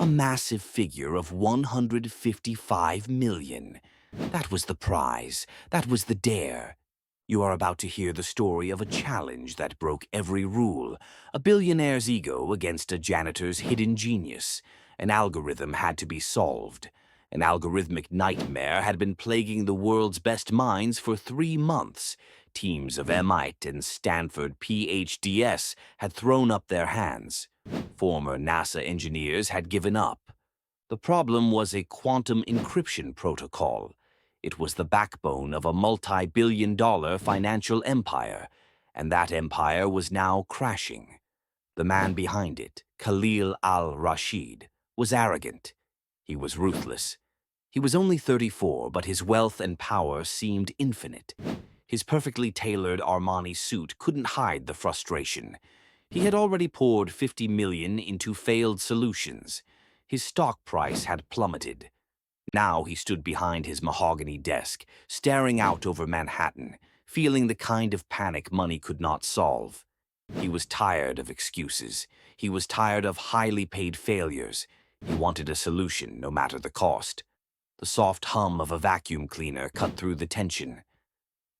A massive figure of 155 million. That was the prize. That was the dare. You are about to hear the story of a challenge that broke every rule. A billionaire's ego against a janitor's hidden genius. An algorithm had to be solved. An algorithmic nightmare had been plaguing the world's best minds for 3 months. Teams of MIT and Stanford PhDs had thrown up their hands. Former NASA engineers had given up. The problem was a quantum encryption protocol. It was the backbone of a multi-billion-dollar financial empire, and that empire was now crashing. The man behind it, Khalil Al-Rashid, was arrogant. He was ruthless. He was only 34, but his wealth and power seemed infinite. His perfectly tailored Armani suit couldn't hide the frustration. He had already poured 50 million into failed solutions. His stock price had plummeted. Now he stood behind his mahogany desk, staring out over Manhattan, feeling the kind of panic money could not solve. He was tired of excuses. He was tired of highly paid failures. He wanted a solution, no matter the cost. The soft hum of a vacuum cleaner cut through the tension.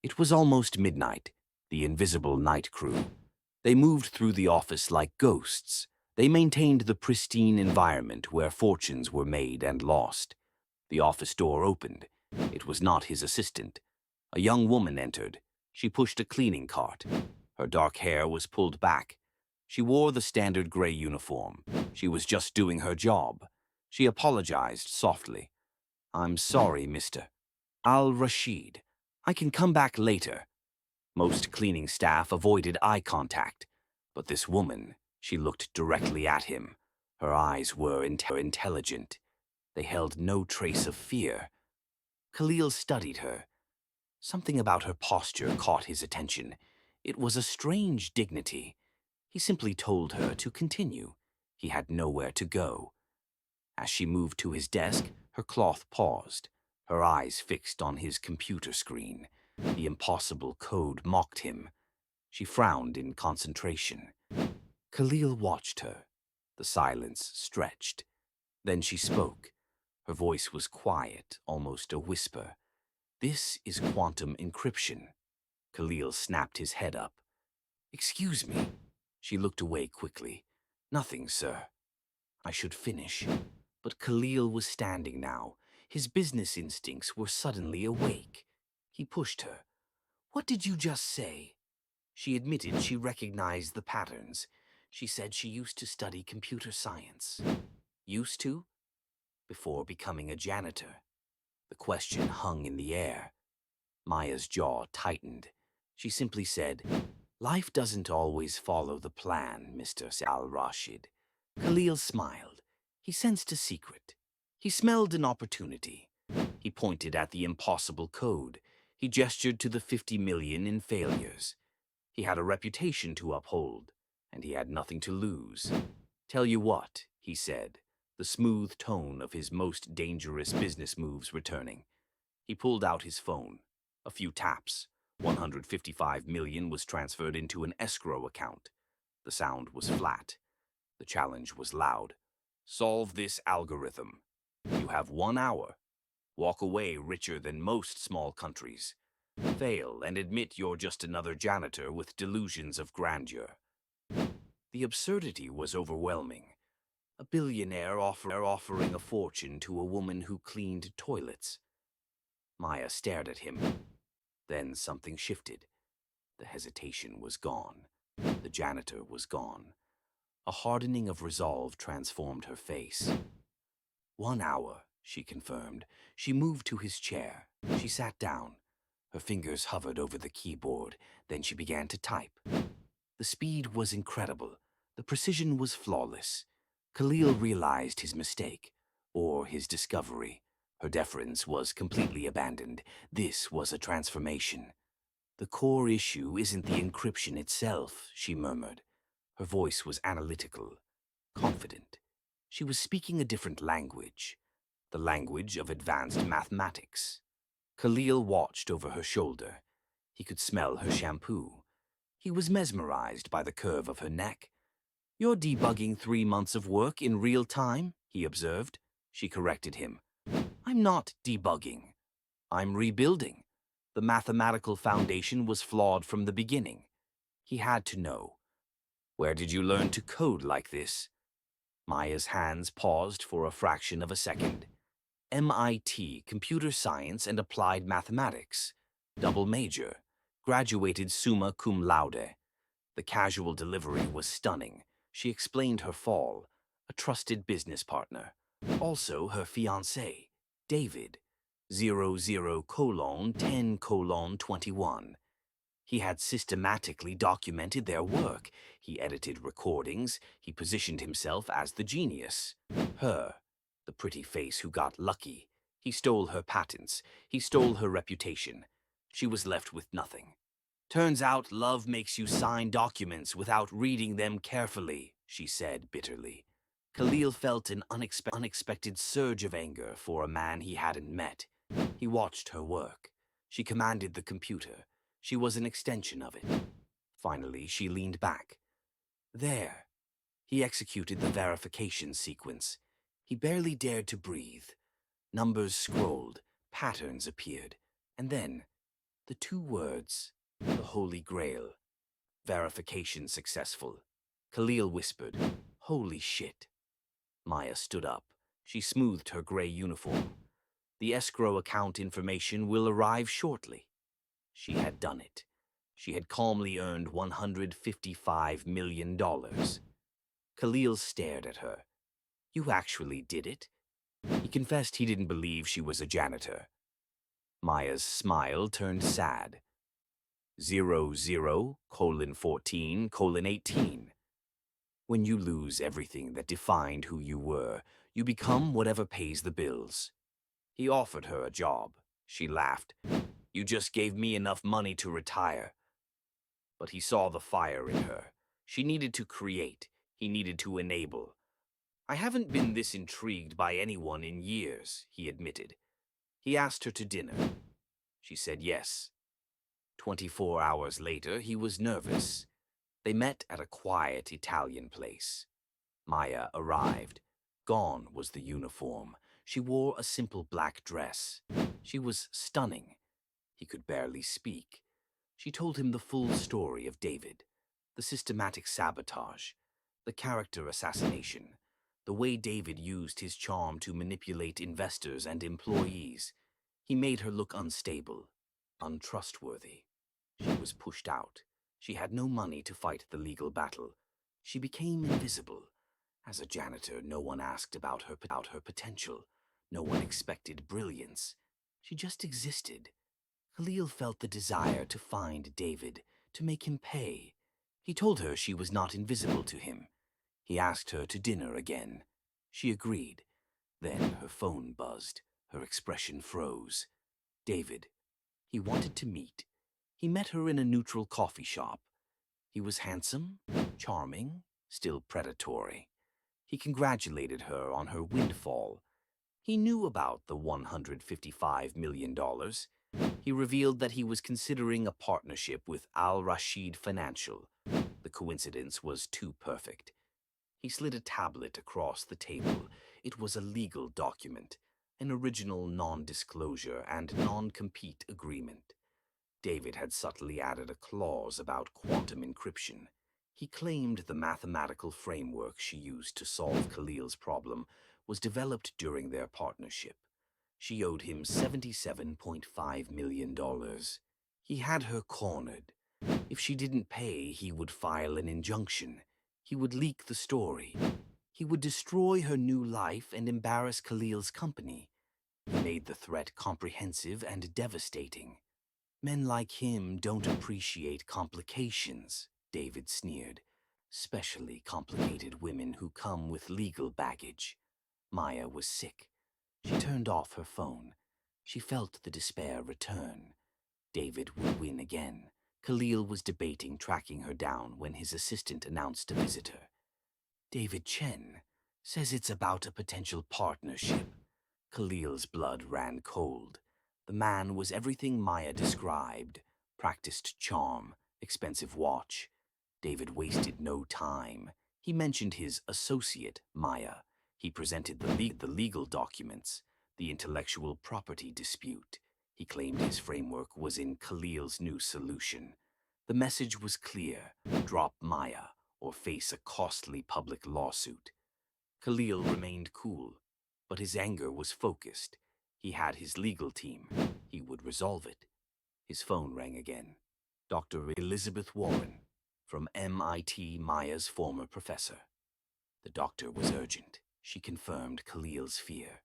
It was almost midnight, the invisible night crew. They moved through the office like ghosts. They maintained the pristine environment where fortunes were made and lost. The office door opened. It was not his assistant. A young woman entered. She pushed a cleaning cart. Her dark hair was pulled back. She wore the standard gray uniform. She was just doing her job. She apologized softly. "I'm sorry, Mr. Al-Rashid. I can come back later." Most cleaning staff avoided eye contact, but this woman, she looked directly at him. Her eyes were intelligent. They held no trace of fear. Khalil studied her. Something about her posture caught his attention. It was a strange dignity. He simply told her to continue. He had nowhere to go. As she moved to his desk, her cloth paused, her eyes fixed on his computer screen. The impossible code mocked him. She frowned in concentration. Khalil watched her. The silence stretched. Then she spoke. Her voice was quiet, almost a whisper. "This is quantum encryption." Khalil snapped his head up. "Excuse me." She looked away quickly. "Nothing, sir." "I should finish." But Khalil was standing now. His business instincts were suddenly awake. He pushed her. "What did you just say?" She admitted she recognized the patterns. She said she used to study computer science. Used to? Before becoming a janitor. The question hung in the air. Maya's jaw tightened. She simply said, "Life doesn't always follow the plan, Mr. Al-Rashid." Khalil smiled. He sensed a secret. He smelled an opportunity. He pointed at the impossible code. He gestured to the 50 million in failures. He had a reputation to uphold, and he had nothing to lose. "Tell you what," he said, the smooth tone of his most dangerous business moves returning. He pulled out his phone. A few taps. 155 million was transferred into an escrow account. The sound was flat. The challenge was loud. "Solve this algorithm. You have 1 hour. Walk away richer than most small countries. Fail and admit you're just another janitor with delusions of grandeur." The absurdity was overwhelming. A billionaire offering a fortune to a woman who cleaned toilets. Maya stared at him. Then something shifted. The hesitation was gone. The janitor was gone. A hardening of resolve transformed her face. 1 hour, she confirmed. She moved to his chair. She sat down. Her fingers hovered over the keyboard. Then she began to type. The speed was incredible. The precision was flawless. Khalil realized his mistake, or his discovery. Her deference was completely abandoned. This was a transformation. "The core issue isn't the encryption itself," she murmured. Her voice was analytical, confident. She was speaking a different language, the language of advanced mathematics. Khalil watched over her shoulder. He could smell her shampoo. He was mesmerized by the curve of her neck. "You're debugging 3 months of work in real time?" he observed. She corrected him. I'm not debugging. I'm rebuilding. The mathematical foundation was flawed from the beginning. He had to know. Where did you learn to code like this? Maya's hands paused for a fraction of a second. MIT, Computer Science and Applied Mathematics. Double major. Graduated summa cum laude. The casual delivery was stunning. She explained her fall. A trusted business partner. Also her fiancé, David. 00:10:21. He had systematically documented their work. He edited recordings. He positioned himself as the genius. Her, the pretty face who got lucky. He stole her patents. He stole her reputation. She was left with nothing. Turns out love makes you sign documents without reading them carefully, she said bitterly. Khalil felt an unexpected surge of anger for a man he hadn't met. He watched her work. She commanded the computer. She was an extension of it. Finally, she leaned back. There. He executed the verification sequence. He barely dared to breathe. Numbers scrolled, patterns appeared, and then the two words, the Holy Grail. Verification successful. Khalil whispered, Holy shit. Maya stood up. She smoothed her gray uniform. The escrow account information will arrive shortly. She had done it. She had calmly earned $155 million. Khalil stared at her. You actually did it? He confessed he didn't believe she was a janitor. Maya's smile turned sad. 00:14:18. When you lose everything that defined who you were, you become whatever pays the bills. He offered her a job. She laughed. You just gave me enough money to retire. But he saw the fire in her. She needed to create. He needed to enable. I haven't been this intrigued by anyone in years, he admitted. He asked her to dinner. She said yes. 24 hours later, he was nervous. They met at a quiet Italian place. Maya arrived. Gone was the uniform. She wore a simple black dress. She was stunning. He could barely speak. She told him the full story of David, the systematic sabotage, the character assassination, the way David used his charm to manipulate investors and employees. He made her look unstable, untrustworthy. She was pushed out. She had no money to fight the legal battle. She became invisible. As a janitor, no one asked about her potential. No one expected brilliance. She just existed. Khalil felt the desire to find David, to make him pay. He told her she was not invisible to him. He asked her to dinner again. She agreed. Then her phone buzzed. Her expression froze. David. He wanted to meet. He met her in a neutral coffee shop. He was handsome, charming, still predatory. He congratulated her on her windfall. He knew about the $155 million. He revealed that he was considering a partnership with Al-Rashid Financial. The coincidence was too perfect. He slid a tablet across the table. It was a legal document, an original non-disclosure and non-compete agreement. David had subtly added a clause about quantum encryption. He claimed the mathematical framework she used to solve Khalil's problem was developed during their partnership. She owed him $77.5 million. He had her cornered. If she didn't pay, he would file an injunction. He would leak the story. He would destroy her new life and embarrass Khalil's company. He made the threat comprehensive and devastating. Men like him don't appreciate complications, David sneered. Especially complicated women who come with legal baggage. Maya was sick. She turned off her phone. She felt the despair return. David would win again. Khalil was debating tracking her down when his assistant announced a visitor. David Chen says it's about a potential partnership. Khalil's blood ran cold. The man was everything Maya described. Practiced charm, expensive watch. David wasted no time. He mentioned his associate, Maya. He presented the legal documents, the intellectual property dispute. He claimed his framework was in Khalil's new solution. The message was clear: drop Maya or face a costly public lawsuit. Khalil remained cool, but his anger was focused. He had his legal team. He would resolve it. His phone rang again. Dr. Elizabeth Warren, from MIT, Maya's former professor. The doctor was urgent. She confirmed Khalil's fear.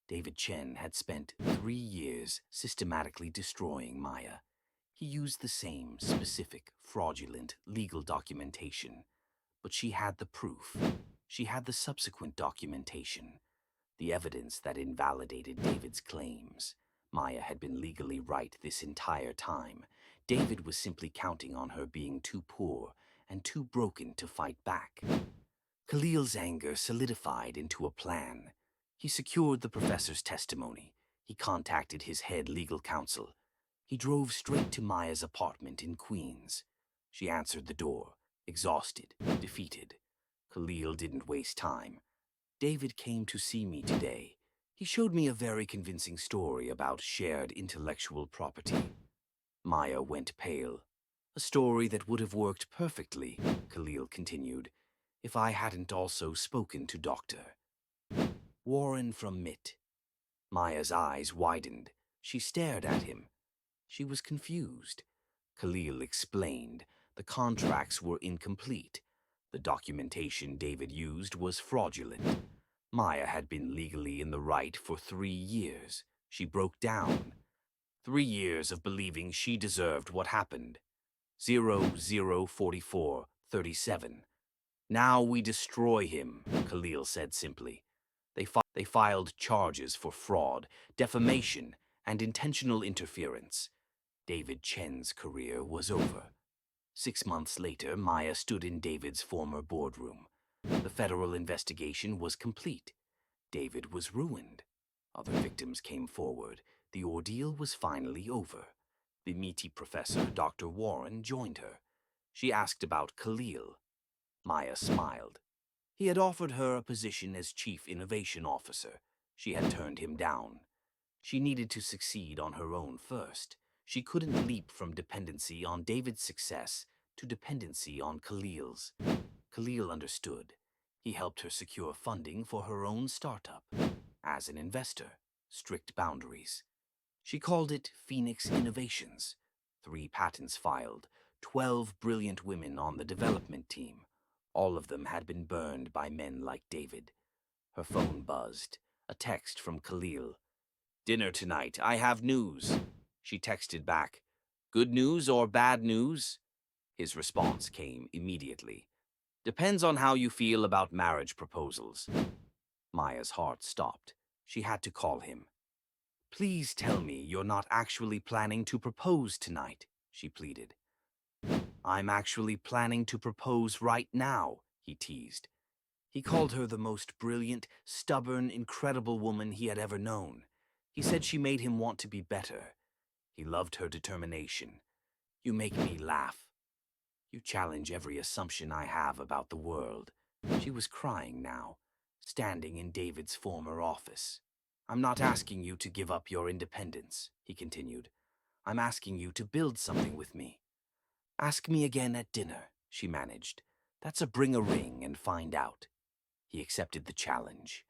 David Chen had spent 3 years systematically destroying Maya. He used the same specific, fraudulent legal documentation. But she had the proof. She had the subsequent documentation, the evidence that invalidated David's claims. Maya had been legally right this entire time. David was simply counting on her being too poor and too broken to fight back. Khalil's anger solidified into a plan. He secured the professor's testimony. He contacted his head legal counsel. He drove straight to Maya's apartment in Queens. She answered the door, exhausted, defeated. Khalil didn't waste time. David came to see me today. He showed me a very convincing story about shared intellectual property. Maya went pale. A story that would have worked perfectly, Khalil continued, if I hadn't also spoken to Dr. Warren from MIT. Maya's eyes widened. She stared at him. She was confused. Khalil explained. The contracts were incomplete. The documentation David used was fraudulent. Maya had been legally in the right for 3 years. She broke down. 3 years of believing she deserved what happened. 004437. Now we destroy him, Khalil said simply. They filed charges for fraud, defamation, and intentional interference. David Chen's career was over. 6 months later, Maya stood in David's former boardroom. The federal investigation was complete. David was ruined. Other victims came forward. The ordeal was finally over. The meaty professor, Dr. Warren, joined her. She asked about Khalil. Maya smiled. He had offered her a position as Chief Innovation Officer. She had turned him down. She needed to succeed on her own first. She couldn't leap from dependency on David's success to dependency on Khalil's. Khalil understood. He helped her secure funding for her own startup. As an investor, strict boundaries. She called it Phoenix Innovations. 3 patents filed, 12 brilliant women on the development team. All of them had been burned by men like David. Her phone buzzed. A text from Khalil. Dinner tonight. I have news. She texted back. Good news or bad news? His response came immediately. Depends on how you feel about marriage proposals. Maya's heart stopped. She had to call him. Please tell me you're not actually planning to propose tonight, she pleaded. I'm actually planning to propose right now, he teased. He called her the most brilliant, stubborn, incredible woman he had ever known. He said she made him want to be better. He loved her determination. You make me laugh. You challenge every assumption I have about the world. She was crying now, standing in David's former office. I'm not asking you to give up your independence, he continued. I'm asking you to build something with me. Ask me again at dinner, she managed. That's a bring a ring and find out. He accepted the challenge.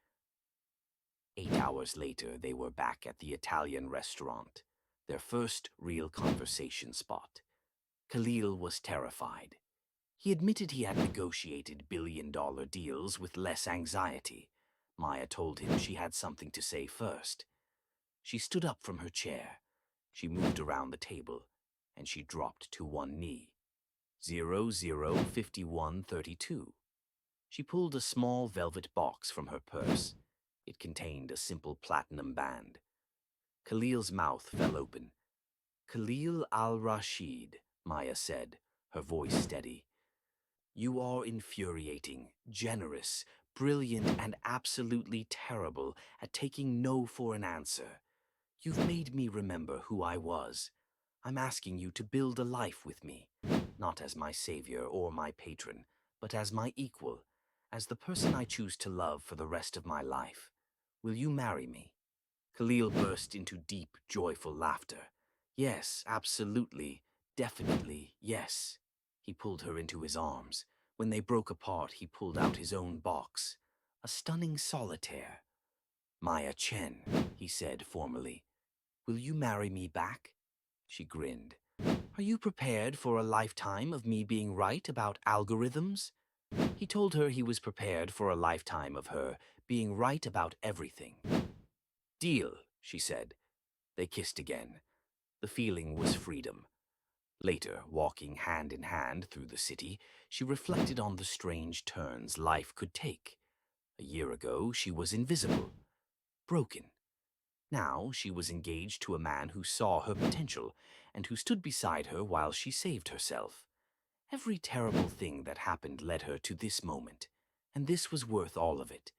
8 hours later, they were back at the Italian restaurant, their first real conversation spot. Khalil was terrified. He admitted he had negotiated billion-dollar deals with less anxiety. Maya told him she had something to say first. She stood up from her chair. She moved around the table, and she dropped to one knee. 005132. She pulled a small velvet box from her purse. It contained a simple platinum band. Khalil's mouth fell open. Khalil Al-Rashid, Maya said, her voice steady. You are infuriating, generous, brilliant, and absolutely terrible at taking no for an answer. You've made me remember who I was. I'm asking you to build a life with me, not as my savior or my patron, but as my equal, as the person I choose to love for the rest of my life. Will you marry me?" Khalil burst into deep, joyful laughter. "Yes, absolutely, definitely, yes." He pulled her into his arms. When they broke apart, he pulled out his own box. A stunning solitaire. "Maya Chen," he said formally. "Will you marry me back?" She grinned. "Are you prepared for a lifetime of me being right about algorithms?" He told her he was prepared for a lifetime of her being right about everything. "Deal," she said. They kissed again. The feeling was freedom. Later, walking hand in hand through the city, she reflected on the strange turns life could take. A year ago, she was invisible, broken. Now she was engaged to a man who saw her potential and who stood beside her while she saved herself. Every terrible thing that happened led her to this moment, and this was worth all of it.